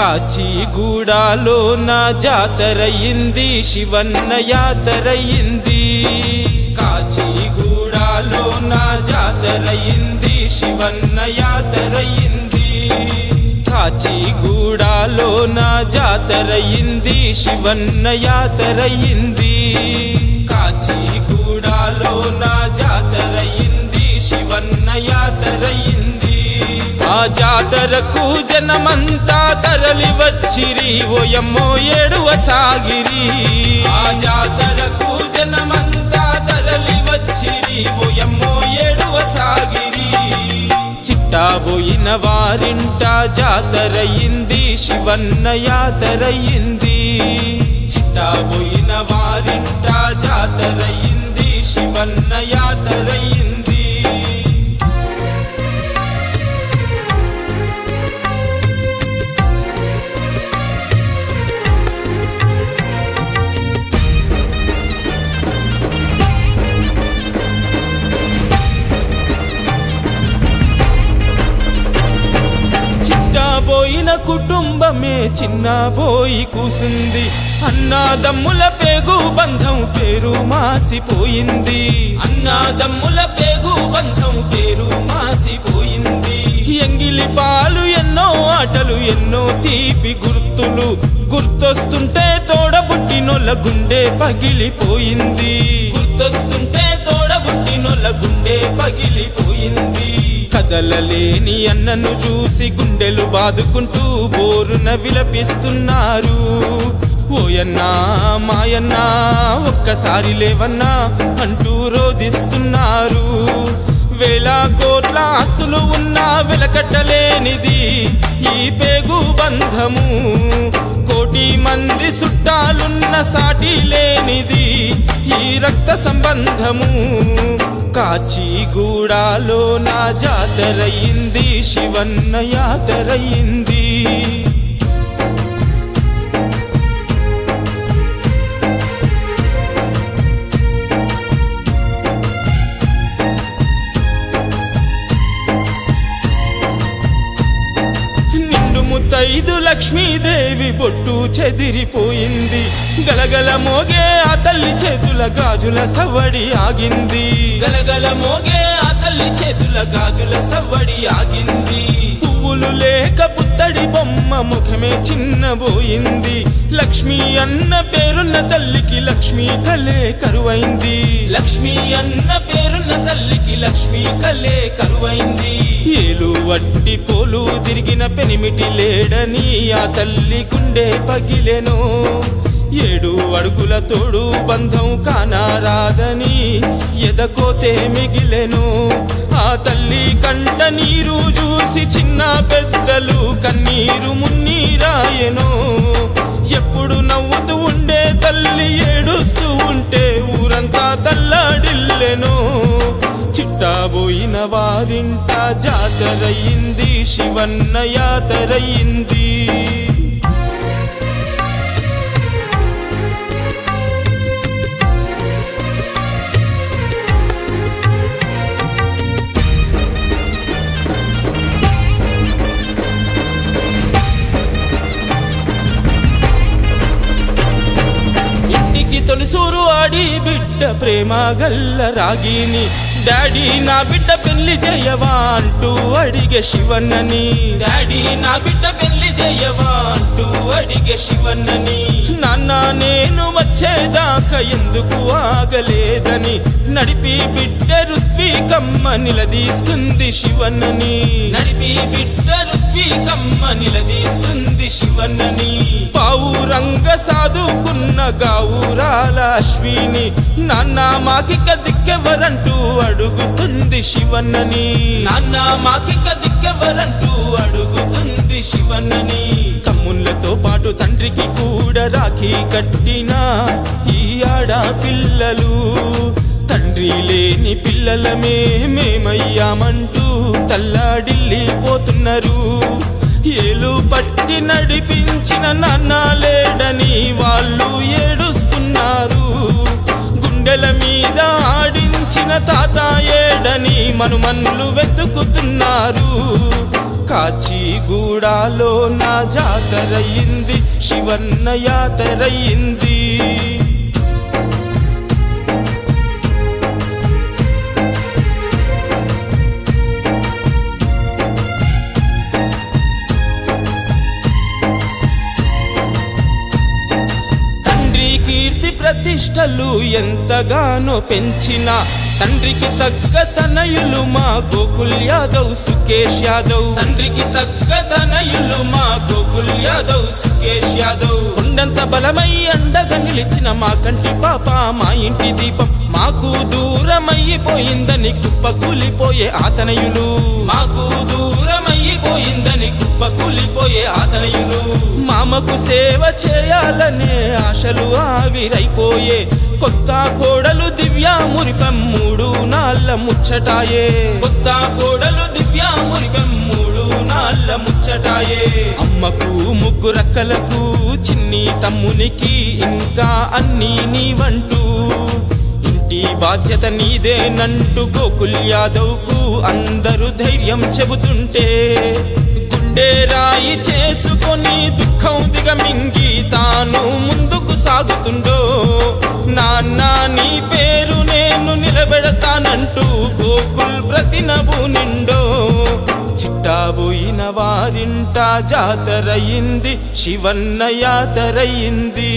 కాచిగూడలో నా జాతరయింది శివన్న యాతరయింది కాచిగూడలో నా జాతరయింది శివన్న యాతరయింది కాచిగూడలో నా జాతరయింది శివన్న యాతరయింది కాచిగూడలో నా జాతరయింది శివన్న యాతరయింది ఆ జాతరకు జనమంతా తరలి వచ్చిరి ఓయమ్మో ఏడువ సాగిరి ఆ జాతరకు జనమంతా తరలి వచ్చిరి ఓయమ్మో ఏడువ సాగిరి చిట్టాబోయిన వారింట జాతరయింది శివన్న యాతరయింది చిట్టాబోయిన వారింట జాతరయింది శివన్న యాతరయింది పోయిన కుటుంబమే చిన్నబోయి కూసుంది అన్నాదమ్ముల పేగు బంధం పేరు మాసిపోయింది అన్నాదమ్ముల పేగు బంధం పేరు మాసిపోయింది ఎంగిలి పాలు ఎన్నో ఆటలు ఎన్నో తీపి గుర్తులు గుర్తొస్తుంటే తోడబుట్టినోళ్ళ గుండె పగిలిపోయింది గుర్తొస్తుంటే తోడబుట్టినోళ్ళ గుండె పగిలిపోయింది కదలలేని అన్నను చూసి గుండెలు బాదుకుంటూ బోరున విలపిస్తున్నారు ఓయన్నా మాయన్నా ఒక్కసారి లేవన్నా అంటూ రోదిస్తున్నారు వేల కోట్ల ఆస్తులు ఉన్నా వెలకట్టలేనిది ఈ పేగు బంధము కోటి మంది చుట్టాలున్న సాటి లేనిది ఈ రక్త సంబంధము కాచిగూడలో నా జాతరయింది శివన్న యాతరయింది ముత్తైదు లక్ష్మీదేవి బొట్టు చెదిరిపోయింది గలగల మోగే ఆ తల్లి చేతుల గాజుల సవ్వడి ఆగింది గలగల మోగే ఆ తల్లి చేతుల గాజుల సవ్వడి ఆగింది పువ్వులు లేక పుత్తడి బొమ్మ ముఖమే చిన్నబోయింది లక్ష్మీ అన్న పేరున్న తల్లికి లక్ష్మీ కలే కరువైంది లక్ష్మీ అన్న పేరున్న తల్లికి లక్ష్మీ కలే కరువైంది ఏలు వట్టి పోలు తిరిగిన పెనిమిటి లేడని ఆ తల్లి గుండె పగిలెను 7 అడుగుల తోడు బంధం కానారాదని ఎదకోతే మిగిలెను ఆ తల్లి కంట నీరు చూసి చిన్న పెద్దలు కన్నీరు మున్నీరాయెను ఎప్పుడు నవ్వుతూ ఉండే తల్లి ఏడుస్తూ ఉంటే ఊరంతా తల్లాడిల్లెను చిట్టాబోయిన వారింట జాతరయింది శివన్న యాతరయింది ఇంటికి తొలిసూరు ఆడి బిడ్డ ప్రేమ గల్ల రాగిని డాడీ నా బిడ్డ పెళ్లి చేయవా అంటూ అడిగే శివన్నని డాడీ నా బిడ్డ పెళ్లి చేయవా అంటూ అడిగే శివన్నని నాన్న నేను వచ్చేదాకా ఎందుకు ఆగలేదని నడిపి బిడ్డ రుత్వికమ్మ నిలదీస్తుంది శివన్నని నడిపి బిడ్డ రుత్వికమ్మ నిలదీస్తుంది శివన్నని పావురంగ సాదుకున్న గావురాల అశ్విని నాన్న మాకిక దిక్కెవరంటూ అడుగుతుంది శివన్నని నాన్న మాకిక దిక్కెవరంటూ అడుగుతుంది శివన్నని తమ్ముళ్ళతో పాటు తండ్రికి కూడా రాఖీ కట్టిన ఈ ఆడపిల్లలు తండ్రి లేని పిల్లలమే మేమయ్యామంటూ తల్లాడిల్లిపోతున్నారు ఏలు పట్టి నడిపించిన నాన్న లేడని వాళ్ళు ఏడుస్తున్నారు గుండెల మీద ఆడించిన తాత ఏడని మనుమన్లు వెతుకుతున్నారు కాచిగూడలో నా జాతరయింది, శివన్న యాతరయింది. కీర్తి ప్రతిష్టలు ఎంతగానో పెంచిన తండ్రికి తగ్గ తనయులు మా గోకుల్ యాదవ్, సుకేష్ యాదవ్. తండ్రికి తగ్గ తనయులు మా గోకుల్ యాదవ్, సుకేష్ యాదవ్. కొండంత బలమై అండగా నిలిచిన మా కంటి పాప, మా ఇంటి దీపం మాకు దూరమైపోయిందని కుప్పకూలిపోయే ఆతనయులు. మాకు దూరమైపోయిందని కుప్పకూలిపోయే ఆతనయులు. మామకు సేవ చేయాలనే ఆశలు ఆవిరైపోయే, కొత్త కోడలు దివ్య మురిపెం 3 నాళ్ళ ముచ్చటాయే. కొత్త కోడలు దివ్య మురిపెం 3 నాళ్ళ ముచ్చటాయే. అమ్మకు 3 రక్కలకు, చిన్ని తమ్మునికి ఇంకా అన్నీ నీవంటూ, ఇంటి బాధ్యత నీదేనంటూ గోకుల్ యాదవ్ కు అందరూ ధైర్యం చెబుతుంటే, గుండె రాయి చేసుకొని దుఃఖం దిగమింగి తాను ముందుకు సాగుతుండో. నాన్న నీ పేరు నేను నిలబెడతానంటూ గోకుల్ ప్రతినబు నిండో. చిట్టాబోయిన వారింట జాతరయింది, శివన్న యాతరయింది.